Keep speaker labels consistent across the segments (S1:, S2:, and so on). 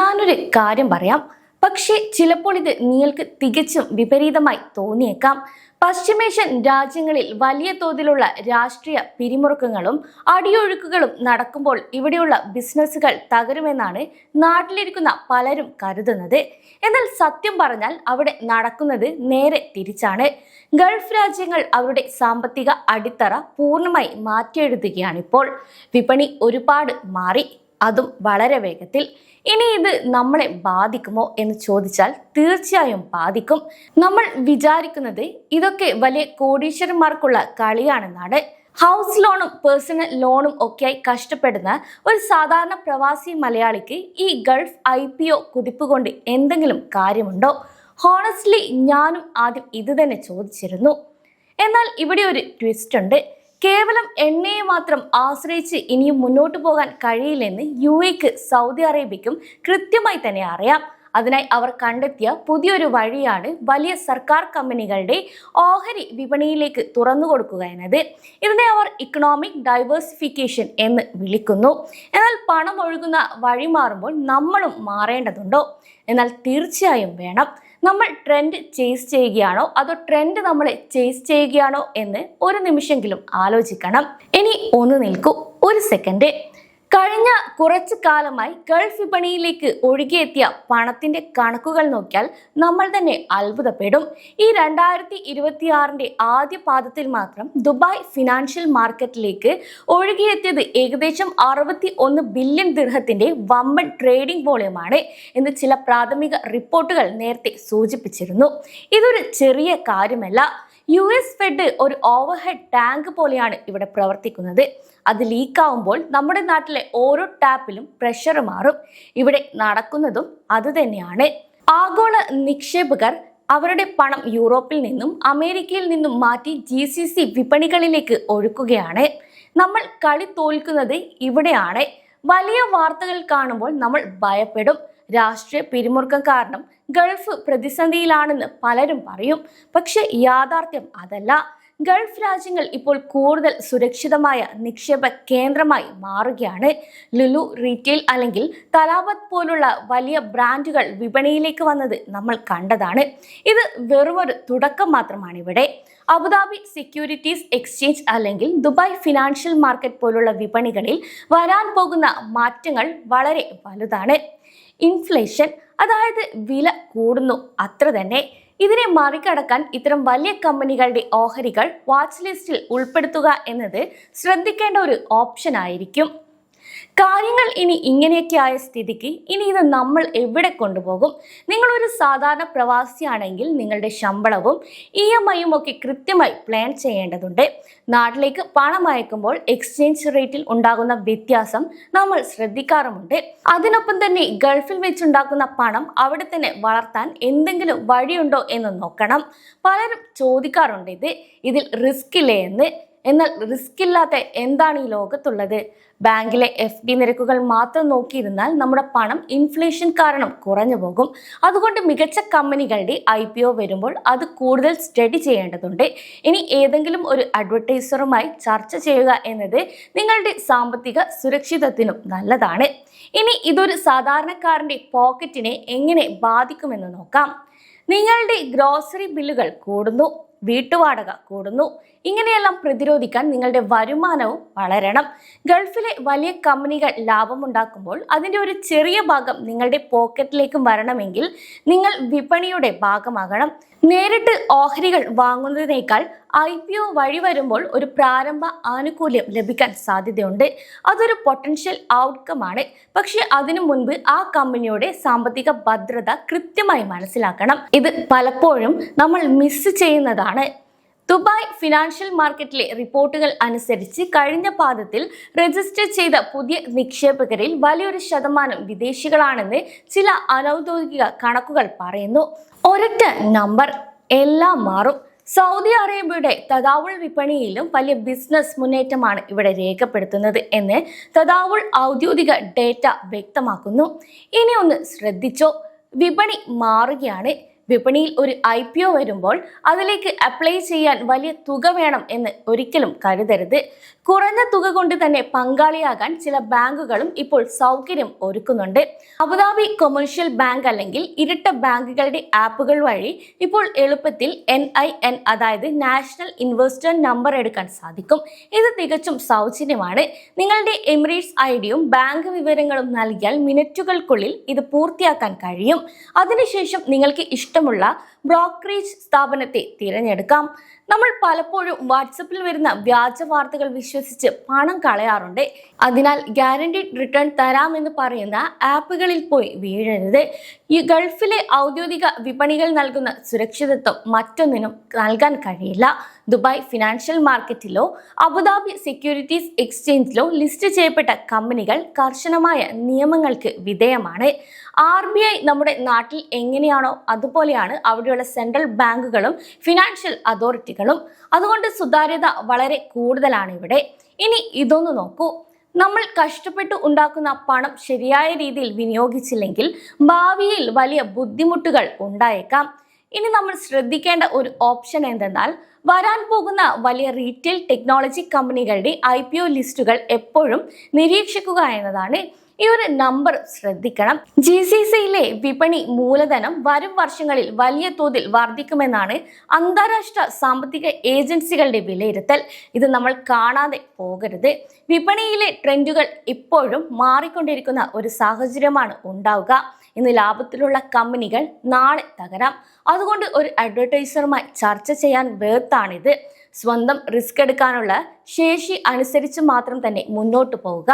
S1: ഞാനൊരു കാര്യം പറയാം. പക്ഷേ ചിലപ്പോൾ ഇത് നിങ്ങൾക്ക് തികച്ചും വിപരീതമായി തോന്നിയേക്കാം. പശ്ചിമേഷ്യൻ രാജ്യങ്ങളിൽ വലിയ തോതിലുള്ള രാഷ്ട്രീയ പിരിമുറുക്കങ്ങളും അടിയൊഴുക്കുകളും നടക്കുമ്പോൾ ഇവിടെയുള്ള ബിസിനസ്സുകൾ തകരുമെന്നാണ് നാട്ടിലിരിക്കുന്ന പലരും കരുതുന്നത്. എന്നാൽ സത്യം പറഞ്ഞാൽ അവിടെ നടക്കുന്നത് നേരെ തിരിച്ചാണ്. ഗൾഫ് രാജ്യങ്ങൾ അവരുടെ സാമ്പത്തിക അടിത്തറ പൂർണ്ണമായി മാറ്റിയെഴുതുകയാണിപ്പോൾ. വിപണി ഒരുപാട് മാറി, അതും വളരെ വേഗത്തിൽ. ഇനി ഇത് നമ്മളെ ബാധിക്കുമോ എന്ന് ചോദിച്ചാൽ തീർച്ചയായും ബാധിക്കും. നമ്മൾ വിചാരിക്കുന്നത് ഇതൊക്കെ വലിയ കോടീശ്വരന്മാർക്കുള്ള കളിയാണെന്നാണ്. ഹൗസ് ലോണും പേഴ്സണൽ ലോണും ഒക്കെയായി കഷ്ടപ്പെടുന്ന ഒരു സാധാരണ പ്രവാസി മലയാളിക്ക് ഈ ഗൾഫ് IPO കുതിപ്പ് കൊണ്ട് എന്തെങ്കിലും കാര്യമുണ്ടോ? ഹോണസ്റ്റ്ലി ഞാനും ആദ്യം ഇത് തന്നെ ചോദിച്ചിരുന്നു. എന്നാൽ ഇവിടെ ഒരു ട്വിസ്റ്റ് ഉണ്ട്. കേവലം എണ്ണയെ മാത്രം ആശ്രയിച്ച് ഇനിയും മുന്നോട്ട് പോകാൻ കഴിയില്ലെന്ന് UAEക്ക് സൗദി അറേബ്യയ്ക്കും കൃത്യമായി തന്നെ അറിയാം. അതിനായി അവർ കണ്ടെത്തിയ പുതിയൊരു വഴിയാണ് വലിയ സർക്കാർ കമ്പനികളുടെ ഓഹരി വിപണിയിലേക്ക് തുറന്നു കൊടുക്കുക എന്നത്. ഇതിനെ അവർ ഇക്കണോമിക് ഡൈവേഴ്സിഫിക്കേഷൻ എന്ന് വിളിക്കുന്നു. എന്നാൽ പണം ഒഴുകുന്ന വഴി മാറുമ്പോൾ നമ്മളും മാറേണ്ടതുണ്ടോ? എന്നാൽ തീർച്ചയായും വേണം. നമ്മൾ ട്രെൻഡ് ചേസ് ചെയ്യുകയാണോ അതോ ട്രെൻഡ് നമ്മളെ ചേസ് ചെയ്യുകയാണോ എന്ന് ഒരു നിമിഷമെങ്കിലും ആലോചിക്കണം. ഇനി ഒന്ന് നിൽക്കൂ, ഒരു സെക്കൻഡ്. കഴിഞ്ഞ കുറച്ചു കാലമായി ഗൾഫ് വിപണിയിലേക്ക് ഒഴുകിയെത്തിയ പണത്തിന്റെ കണക്കുകൾ നോക്കിയാൽ നമ്മൾ തന്നെ അത്ഭുതപ്പെടും. ഈ 2026 ആദ്യ പാദത്തിൽ മാത്രം ദുബായ് ഫിനാൻഷ്യൽ മാർക്കറ്റിലേക്ക് ഒഴുകിയെത്തിയത് ഏകദേശം 61 ബില്യൺ ദിർഹത്തിന്റെ വമ്പൻ ട്രേഡിംഗ് വോളിയമാണ് എന്ന് ചില പ്രാഥമിക റിപ്പോർട്ടുകൾ നേരത്തെ സൂചിപ്പിച്ചിരുന്നു. ഇതൊരു ചെറിയ കാര്യമല്ല. US ഫെഡ് ഒരു ഓവർഹെഡ് ടാങ്ക് പോലെയാണ് ഇവിടെ പ്രവർത്തിക്കുന്നത്. അത് ലീക്കാവുമ്പോൾ നമ്മുടെ നാട്ടിലെ ഓരോ ടാപ്പിലും പ്രഷർ മാറും. ഇവിടെ നടക്കുന്നതും അതുതന്നെയാണ്. ആഗോള നിക്ഷേപകർ അവരുടെ പണം യൂറോപ്പിൽ നിന്നും അമേരിക്കയിൽ നിന്നും മാറ്റി GCC വിപണികളിലേക്ക് ഒഴുക്കുകയാണ്. നമ്മൾ കളി തോൽക്കുന്നത് ഇവിടെയാണ്. വലിയ വാർത്തകൾ കാണുമ്പോൾ നമ്മൾ ഭയപ്പെടും. രാഷ്ട്രീയ പിരിമുറുക്കം കാരണം ഗൾഫ് പ്രതിസന്ധിയിലാണെന്ന് പലരും പറയും. പക്ഷെ യാഥാർത്ഥ്യം അതല്ല. ഗൾഫ് രാജ്യങ്ങൾ ഇപ്പോൾ കൂടുതൽ സുരക്ഷിതമായ നിക്ഷേപ കേന്ദ്രമായി മാറുകയാണ്. ലുലു റീറ്റെയിൽ അല്ലെങ്കിൽ തലാബത്ത് പോലുള്ള വലിയ ബ്രാൻഡുകൾ വിപണിയിലേക്ക് വന്നത് നമ്മൾ കണ്ടതാണ്. ഇത് വെറുമൊരു തുടക്കം മാത്രമാണ്. ഇവിടെ അബുദാബി സെക്യൂരിറ്റീസ് എക്സ്ചേഞ്ച് അല്ലെങ്കിൽ ദുബായ് ഫിനാൻഷ്യൽ മാർക്കറ്റ് പോലുള്ള വിപണികളിൽ വരാൻ പോകുന്ന മാറ്റങ്ങൾ വളരെ വലുതാണ്. ഇൻഫ്ലേഷൻ, അതായത് വില കൂടുന്നു, അത്ര തന്നെ. ഇതിനെ മറികടക്കാൻ ഇത്തരം വലിയ കമ്പനികളുടെ ഓഹരികൾ വാച്ച് ലിസ്റ്റിൽ ഉൾപ്പെടുത്തുക എന്നത് ശ്രദ്ധിക്കേണ്ട ഒരു ഓപ്ഷൻ ആയിരിക്കും. കാര്യങ്ങൾ ഇനി ഇങ്ങനെയൊക്കെ ആയ സ്ഥിതിക്ക് ഇനി ഇത് നമ്മൾ എവിടെ കൊണ്ടുപോകും? നിങ്ങളൊരു സാധാരണ പ്രവാസിയാണെങ്കിൽ നിങ്ങളുടെ ശമ്പളവും EMIയും ഒക്കെ കൃത്യമായി പ്ലാൻ ചെയ്യേണ്ടതുണ്ട്. നാട്ടിലേക്ക് പണം അയക്കുമ്പോൾ എക്സ്ചേഞ്ച് റേറ്റിൽ ഉണ്ടാകുന്ന വ്യത്യാസം നമ്മൾ ശ്രദ്ധിക്കാറുമുണ്ട്. അതിനൊപ്പം തന്നെ ഗൾഫിൽ വെച്ചുണ്ടാക്കുന്ന പണം അവിടെ തന്നെ വളർത്താൻ എന്തെങ്കിലും വഴിയുണ്ടോ എന്ന് നോക്കണം. പലരും ചോദിക്കാറുണ്ട് ഇതിൽ റിസ്ക് ഇല്ലേ എന്ന്. എന്നാൽ റിസ്ക് ഇല്ലാത്ത എന്താണ് ഈ ലോകത്തുള്ളത്? ബാങ്കിലെ FD നിരക്കുകൾ മാത്രം നോക്കിയിരുന്നാൽ നമ്മുടെ പണം ഇൻഫ്ലേഷൻ കാരണം കുറഞ്ഞു പോകും. അതുകൊണ്ട് മികച്ച കമ്പനികളുടെ IPO വരുമ്പോൾ അത് കൂടുതൽ സ്റ്റഡി ചെയ്യേണ്ടതുണ്ട്. ഇനി ഏതെങ്കിലും ഒരു അഡ്വർടൈസറുമായി ചർച്ച ചെയ്യുക എന്നത് നിങ്ങളുടെ സാമ്പത്തിക സുരക്ഷിതത്വത്തിനും നല്ലതാണ്. ഇനി ഇതൊരു സാധാരണക്കാരന്റെ പോക്കറ്റിനെ എങ്ങനെ ബാധിക്കുമെന്ന് നോക്കാം. നിങ്ങളുടെ ഗ്രോസറി ബില്ലുകൾ കൂടുന്നു, വീട്ടുവാടക കൂടുന്നു. ഇങ്ങനെയെല്ലാം പ്രതിരോധിക്കാൻ നിങ്ങളുടെ വരുമാനവും വളരണം. ഗൾഫിലെ വലിയ കമ്പനികൾ ലാഭമുണ്ടാക്കുമ്പോൾ അതിൻ്റെ ഒരു ചെറിയ ഭാഗം നിങ്ങളുടെ പോക്കറ്റിലേക്കും വരണമെങ്കിൽ നിങ്ങൾ വിപണിയുടെ ഭാഗമാകണം. നേരിട്ട് ഓഹരികൾ വാങ്ങുന്നതിനേക്കാൾ IPO വഴി വരുമ്പോൾ ഒരു പ്രാരംഭ ആനുകൂല്യം ലഭിക്കാൻ സാധ്യതയുണ്ട്. അതൊരു പൊട്ടൻഷ്യൽ ഔട്ട്കം ആണ്. പക്ഷെ അതിനു മുൻപ് ആ കമ്പനിയുടെ സാമ്പത്തിക ഭദ്രത കൃത്യമായി മനസ്സിലാക്കണം. ഇത് പലപ്പോഴും നമ്മൾ മിസ് ചെയ്യുന്നതാണ്. ദുബായ് ഫിനാൻഷ്യൽ മാർക്കറ്റിലെ റിപ്പോർട്ടുകൾ അനുസരിച്ച് കഴിഞ്ഞ പാദത്തിൽ രജിസ്റ്റർ ചെയ്ത പുതിയ നിക്ഷേപകരിൽ വലിയൊരു ശതമാനം വിദേശികളാണെന്ന് ചില അനൗദ്യോഗിക കണക്കുകൾ പറയുന്നു. ഒരൊറ്റ നമ്പർ എല്ലാം മാറും. സൗദി അറേബ്യയുടെ തദാവുൾ വിപണിയിലും വലിയ ബിസിനസ് മുന്നേറ്റമാണ് ഇവിടെ രേഖപ്പെടുത്തുന്നത് എന്ന് തദാവുൾ ഔദ്യോഗിക ഡേറ്റ വ്യക്തമാക്കുന്നു. ഇനി ഒന്ന് ശ്രദ്ധിച്ചോ, വിപണി മാറുകയാണ്. വിപണിയിൽ ഒരു IPO വരുമ്പോൾ അതിലേക്ക് അപ്ലൈ ചെയ്യാൻ വലിയ തുക വേണം എന്ന് ഒരിക്കലും കരുതരുത്. കുറഞ്ഞ തുക കൊണ്ട് തന്നെ പങ്കാളിയാകാൻ ചില ബാങ്കുകളും ഇപ്പോൾ സൗകര്യം ഒരുക്കുന്നുണ്ട്. അബുദാബി കൊമേഴ്ഷ്യൽ ബാങ്ക് അല്ലെങ്കിൽ ഇരട്ട ബാങ്കുകളുടെ ആപ്പുകൾ വഴി ഇപ്പോൾ എളുപ്പത്തിൽ NIN അതായത് നാഷണൽ ഇൻവെസ്റ്റർ നമ്പർ എടുക്കാൻ സാധിക്കും. ഇത് തികച്ചും സൗജന്യമാണ്. നിങ്ങളുടെ എമിറേറ്റ്സ് ഐഡിയും ബാങ്ക് വിവരങ്ങളും നൽകിയാൽ മിനിറ്റുകൾക്കുള്ളിൽ ഇത് പൂർത്തിയാക്കാൻ കഴിയും. അതിനുശേഷം നിങ്ങൾക്ക് ഇഷ്ടമുള്ള ബ്രോക്കറേജ് സ്ഥാപനത്തെ തിരഞ്ഞെടുക്കാം. നമ്മൾ പലപ്പോഴും വാട്സപ്പിൽ വരുന്ന വ്യാജ വാർത്തകൾ വിശ്വസിച്ച് പണം കളയാറുണ്ട്. അതിനാൽ ഗ്യാരണ്ടീഡ് റിട്ടേൺ തരാമെന്ന് പറയുന്ന ആപ്പുകളിൽ പോയി വീഴരുത്. ഈ ഗൾഫിലെ ഔദ്യോഗിക വിപണികൾ നൽകുന്ന സുരക്ഷിതത്വം മറ്റൊന്നിനും നൽകാൻ കഴിയില്ല. ദുബായ് ഫിനാൻഷ്യൽ മാർക്കറ്റിലോ അബുദാബി സെക്യൂരിറ്റീസ് എക്സ്ചേഞ്ചിലോ ലിസ്റ്റ് ചെയ്യപ്പെട്ട കമ്പനികൾ കർശനമായ നിയമങ്ങൾക്ക് വിധേയമാണ്. RBI നമ്മുടെ നാട്ടിൽ എങ്ങനെയാണോ അതുപോലെയാണ് അവിടെയുള്ള സെൻട്രൽ ബാങ്കുകളും ഫിനാൻഷ്യൽ അതോറിറ്റികളും. അതുകൊണ്ട് സുതാര്യത വളരെ കൂടുതലാണ് ഇവിടെ. ഇനി ഇതൊന്ന് നോക്കൂ. നമ്മൾ കഷ്ടപ്പെട്ട് ഉണ്ടാക്കുന്ന പണം ശരിയായ രീതിയിൽ വിനിയോഗിച്ചില്ലെങ്കിൽ ഭാവിയിൽ വലിയ ബുദ്ധിമുട്ടുകൾ ഉണ്ടായേക്കാം. ഇനി നമ്മൾ ശ്രദ്ധിക്കേണ്ട ഒരു ഓപ്ഷൻ എന്തെന്നാൽ വരാൻ പോകുന്ന വലിയ റീറ്റെയിൽ ടെക്നോളജി കമ്പനികളുടെ IPO ലിസ്റ്റുകൾ എപ്പോഴും നിരീക്ഷിക്കുക എന്നതാണ്. ഈ ഒരു നമ്പർ ശ്രദ്ധിക്കണം. GCCയിലെ വിപണി മൂലധനം വരും വർഷങ്ങളിൽ വലിയ തോതിൽ വർദ്ധിക്കുമെന്നാണ് അന്താരാഷ്ട്ര സാമ്പത്തിക ഏജൻസികളുടെ വിലയിരുത്തൽ. ഇത് നമ്മൾ കാണാതെ പോകരുത്. വിപണിയിലെ ട്രെൻഡുകൾ ഇപ്പോഴും മാറിക്കൊണ്ടിരിക്കുന്ന ഒരു സാഹചര്യമാണ് ഉണ്ടാവുക. ഇന്ന് ലാഭത്തിലുള്ള കമ്പനികൾ നാളെ തകരാം. അതുകൊണ്ട് ഒരു അഡ്വർടൈസറുമായി ചർച്ച ചെയ്യാൻ വേർത്താണിത്. സ്വന്തം റിസ്ക് എടുക്കാനുള്ള ശേഷി അനുസരിച്ച് മാത്രം തന്നെ മുന്നോട്ട് പോവുക.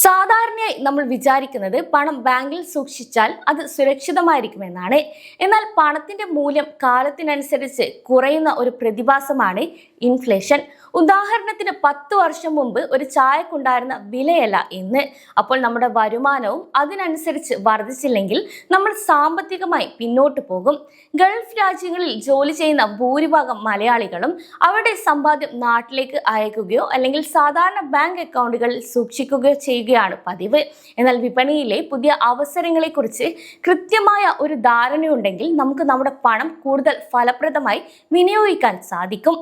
S1: സാധാരണയായി നമ്മൾ വിചാരിക്കുന്നത് പണം ബാങ്കിൽ സൂക്ഷിച്ചാൽ അത് സുരക്ഷിതമായിരിക്കുമെന്നാണ്. എന്നാൽ പണത്തിന്റെ മൂല്യം കാലത്തിനനുസരിച്ച് കുറയുന്ന ഒരു പ്രതിഭാസമാണ് ഇൻഫ്ലേഷൻ. ഉദാഹരണത്തിന് 10 വർഷം മുമ്പ് ഒരു ചായക്കുണ്ടായിരുന്ന വിലയല്ല ഇന്ന്. അപ്പോൾ നമ്മുടെ വരുമാനവും അതിനനുസരിച്ച് വർദ്ധിച്ചില്ലെങ്കിൽ നമ്മൾ സാമ്പത്തികമായി പിന്നോട്ട് പോകും. ഗൾഫ് രാജ്യങ്ങളിൽ ജോലി ചെയ്യുന്ന ഭൂരിഭാഗം മലയാളികളും അവരുടെ സമ്പാദ്യം നാട്ടിലേക്ക് അയക്കുകയോ അല്ലെങ്കിൽ സാധാരണ ബാങ്ക് അക്കൗണ്ടുകളിൽ സൂക്ഷിക്കുകയോ ചെയ്യുകയാണ് പതിവ്. എന്നാൽ വിപണിയിലെ പുതിയ അവസരങ്ങളെക്കുറിച്ച് കൃത്യമായ ഒരു ധാരണയുണ്ടെങ്കിൽ നമുക്ക് നമ്മുടെ പണം കൂടുതൽ ഫലപ്രദമായി വിനിയോഗിക്കാൻ സാധിക്കും.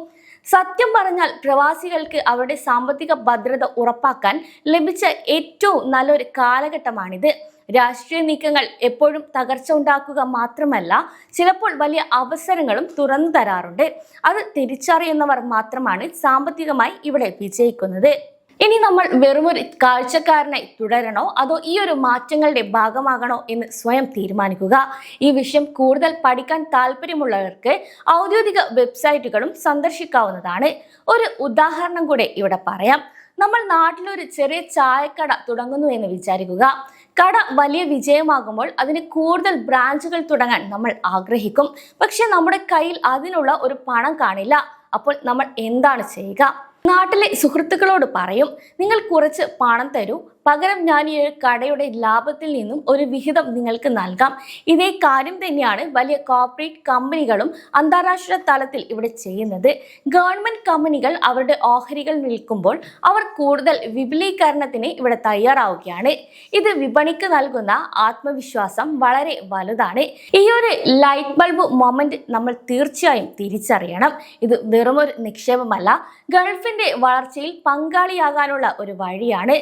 S1: സത്യം പറഞ്ഞാൽ പ്രവാസികൾക്ക് അവരുടെ സാമ്പത്തിക ഭദ്രത ഉറപ്പാക്കാൻ ലഭിച്ച ഏറ്റവും നല്ലൊരു കാലഘട്ടമാണിത്. രാഷ്ട്രീയ നീക്കങ്ങൾ എപ്പോഴും തകർച്ച ഉണ്ടാക്കുക മാത്രമല്ല, ചിലപ്പോൾ വലിയ അവസരങ്ങളും തുറന്നു തരാറുണ്ട്. അത് തിരിച്ചറിയുന്നവർ മാത്രമാണ് സാമ്പത്തികമായി ഇവിടെ വിജയിക്കുന്നത്. ഇനി നമ്മൾ വെറുമൊരു കാഴ്ചക്കാരനായി തുടരണോ അതോ ഈ ഒരു മാറ്റങ്ങളുടെ ഭാഗമാകണോ എന്ന് സ്വയം തീരുമാനിക്കുക. ഈ വിഷയം കൂടുതൽ പഠിക്കാൻ താല്പര്യമുള്ളവർക്ക് ഔദ്യോഗിക വെബ്സൈറ്റുകളും സന്ദർശിക്കാവുന്നതാണ്. ഒരു ഉദാഹരണം കൂടെ ഇവിടെ പറയാം. നമ്മൾ നാട്ടിലൊരു ചെറിയ ചായക്കട തുടങ്ങുന്നു എന്ന് വിചാരിക്കുക. കട വലിയ വിജയമാകുമ്പോൾ അതിന് കൂടുതൽ ബ്രാഞ്ചുകൾ തുടങ്ങാൻ നമ്മൾ ആഗ്രഹിക്കും. പക്ഷെ നമ്മുടെ കയ്യിൽ അതിനുള്ള ഒരു പണം കാണില്ല. അപ്പോൾ നമ്മൾ എന്താണ് ചെയ്യുക? നാട്ടിലെ സുഹൃത്തുക്കളോട് പറയും, നിങ്ങൾ കുറച്ച് പണം തരൂ, പകരം ഞാൻ ഈ കടയുടെ ലാഭത്തിൽ നിന്നും ഒരു വിഹിതം നിങ്ങൾക്ക് നൽകാം. ഇതേ കാര്യം തന്നെയാണ് വലിയ കോർപ്പറേറ്റ് കമ്പനികളും അന്താരാഷ്ട്ര തലത്തിൽ ഇവിടെ ചെയ്യുന്നത്. ഗവൺമെന്റ് കമ്പനികൾ അവരുടെ ഓഹരികൾ വിൽക്കുമ്പോൾ അവർ കൂടുതൽ വിപുലീകരണത്തിന് ഇവിടെ തയ്യാറാവുകയാണ്. ഇത് വിപണിക്ക് നൽകുന്ന ആത്മവിശ്വാസം വളരെ വലുതാണ്. ഈ ഒരു ലൈറ്റ് ബൾബ് മൊമെന്റ് നമ്മൾ തീർച്ചയായും തിരിച്ചറിയണം. ഇത് വെറുമൊരു നിക്ഷേപമല്ല, ഗൾഫിന്റെ വളർച്ചയിൽ പങ്കാളിയാകാനുള്ള ഒരു വഴിയാണ്.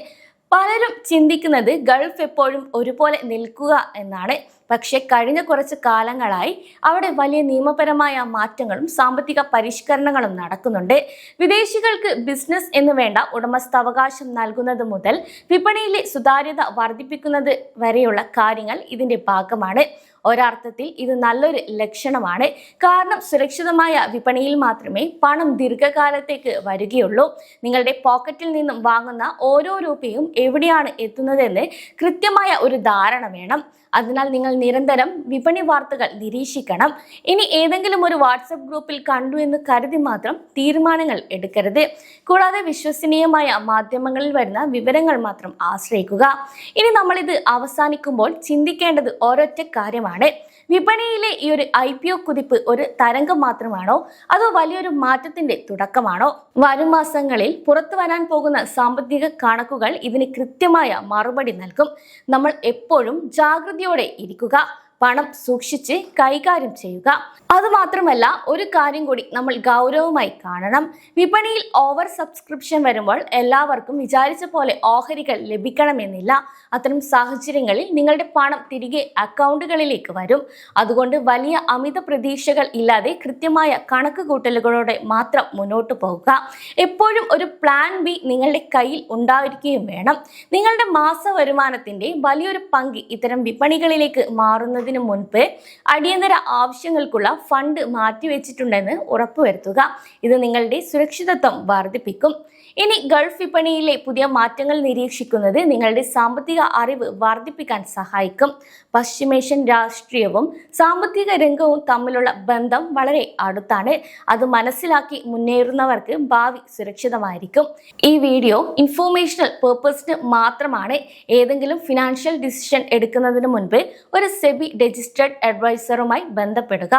S1: പലരും ചിന്തിക്കുന്നത് ഗൾഫ് എപ്പോഴും ഒരുപോലെ നിൽക്കുക എന്നാണ്. പക്ഷെ കഴിഞ്ഞ കുറച്ച് കാലങ്ങളായി അവിടെ വലിയ നിയമപരമായ മാറ്റങ്ങളും സാമ്പത്തിക പരിഷ്കരണങ്ങളും നടക്കുന്നുണ്ട്. വിദേശികൾക്ക് ബിസിനസ് എന്ന് വേണ്ട ഉടമസ്ഥാവകാശം നൽകുന്നത് മുതൽ വിപണിയിലെ സുതാര്യത വർദ്ധിപ്പിക്കുന്നത് വരെയുള്ള കാര്യങ്ങൾ ഇതിന്റെ ഭാഗമാണ്. ഒരർത്ഥത്തിൽ ഇത് നല്ലൊരു ലക്ഷണമാണ്. കാരണം സുരക്ഷിതമായ വിപണിയിൽ മാത്രമേ പണം ദീർഘകാലത്തേക്ക് വരികയുള്ളൂ. നിങ്ങളുടെ പോക്കറ്റിൽ നിന്നും വാങ്ങുന്ന ഓരോ രൂപയും എവിടെയാണ് എത്തുന്നതെന്ന് കൃത്യമായ ഒരു ധാരണ വേണം. അതിനാൽ നിങ്ങൾ നിരന്തരം വിപണി വാർത്തകൾ നിരീക്ഷിക്കണം. ഇനി ഏതെങ്കിലും ഒരു വാട്സപ്പ് ഗ്രൂപ്പിൽ കണ്ടു എന്ന് കരുതി മാത്രം തീരുമാനങ്ങൾ എടുക്കരുത്. കൂടാതെ വിശ്വസനീയമായ മാധ്യമങ്ങളിൽ വരുന്ന വിവരങ്ങൾ മാത്രം ആശ്രയിക്കുക. ഇനി നമ്മളിത് അവസാനിക്കുമ്പോൾ ചിന്തിക്കേണ്ടത് ഒരൊറ്റ കാര്യമാണ്. വിപണിയിലെ ഈ ഒരു IPO കുതിപ്പ് ഒരു തരംഗം മാത്രമാണോ അതോ വലിയൊരു മാറ്റത്തിന്റെ തുടക്കമാണോ? വരും മാസങ്ങളിൽ പുറത്തു വരാൻ പോകുന്ന സാമ്പത്തിക കണക്കുകൾ ഇതിന് കൃത്യമായ മറുപടി നൽകും. നമ്മൾ എപ്പോഴും ജാഗ്രതയോടെ ഇരിക്കുക. പണം സൂക്ഷിച്ച് കൈകാര്യം ചെയ്യുക. അതുമാത്രമല്ല, ഒരു കാര്യം കൂടി നമ്മൾ ഗൗരവമായി കാണണം. വിപണിയിൽ ഓവർ സബ്സ്ക്രിപ്ഷൻ വരുമ്പോൾ എല്ലാവർക്കും വിചാരിച്ച പോലെ ഓഹരികൾ ലഭിക്കണമെന്നില്ല. അത്തരം സാഹചര്യങ്ങളിൽ നിങ്ങളുടെ പണം തിരികെ അക്കൗണ്ടുകളിലേക്ക് വരും. അതുകൊണ്ട് വലിയ അമിത പ്രതീക്ഷകൾ ഇല്ലാതെ കൃത്യമായ കണക്കുകൂട്ടലുകളോടെ മാത്രം മുന്നോട്ട് പോകുക. എപ്പോഴും ഒരു പ്ലാൻ ബി നിങ്ങളുടെ കയ്യിൽ ഉണ്ടായിരിക്കുകയും വേണം. നിങ്ങളുടെ മാസ വരുമാനത്തിന്റെ വലിയൊരു പങ്ക് ഇത്തരം വിപണികളിലേക്ക് മാറുന്നതിന് മുൻപ് അടിയന്തര ആവശ്യങ്ങൾക്കുള്ള ഫണ്ട് മാറ്റിവെച്ചിട്ടുണ്ടെന്ന് ഉറപ്പുവരുത്തുക. ഇത് നിങ്ങളുടെ സുരക്ഷിതത്വം വർദ്ധിപ്പിക്കും. ഇനി ഗൾഫ് വിപണിയിലെ പുതിയ മാറ്റങ്ങൾ നിരീക്ഷിക്കുന്നത് നിങ്ങളുടെ സാമ്പത്തിക അറിവ് വർദ്ധിപ്പിക്കാൻ സഹായിക്കും. പശ്ചിമേഷ്യൻ രാഷ്ട്രീയവും സാമ്പത്തിക രംഗവും തമ്മിലുള്ള ബന്ധം വളരെ അടുത്താണ്. അത് മനസ്സിലാക്കി മുന്നേറുന്നവർക്ക് ഭാവി സുരക്ഷിതമായിരിക്കും. ഈ വീഡിയോ ഇൻഫോർമേഷണൽ പേർപ്പസിന് മാത്രമാണ്. ഏതെങ്കിലും ഫിനാൻഷ്യൽ ഡിസിഷൻ എടുക്കുന്നതിന് മുൻപ് ഒരു സെബി രജിസ്റ്റേർഡ് അഡ്വൈസറുമായി ബന്ധപ്പെടുക.